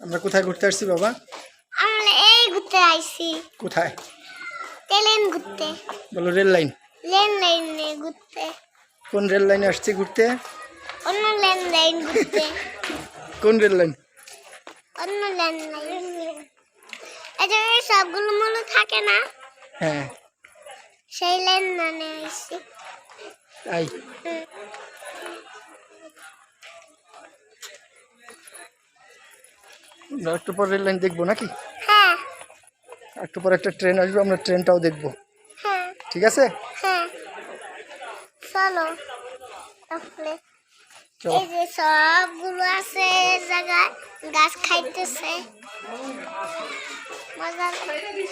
আমরা কোথায় ঘুরতে আসছি বাবা? আমরা এই ঘুরতে আইছি। কোথায়? ট্রেন ঘুরতে। বলো রেল লাইন। লেন লাইনে ঘুরতে। কোন রেল লাইনে আসছি ঘুরতে? অন্য লেন লাইন ঘুরতে। কোন রেল লাইন? অন্য লেন লাইন। এই যে সবগুলো মূল থাকে না, হ্যাঁ সেই লেন মানে আইছি। তাই আমরা একটু পর রেল লাইন দেখবো নাকি? হ্যাঁ একটু পর একটা ট্রেন আসবে, আমরা ট্রেনটাও দেখবো। হ্যাঁ ঠিক আছে হ্যাঁ, চলো তাহলে। চলো। এই যে সবগুলো আছে এই জায়গায়, গাছ খাইতেছে, মজা লাগে।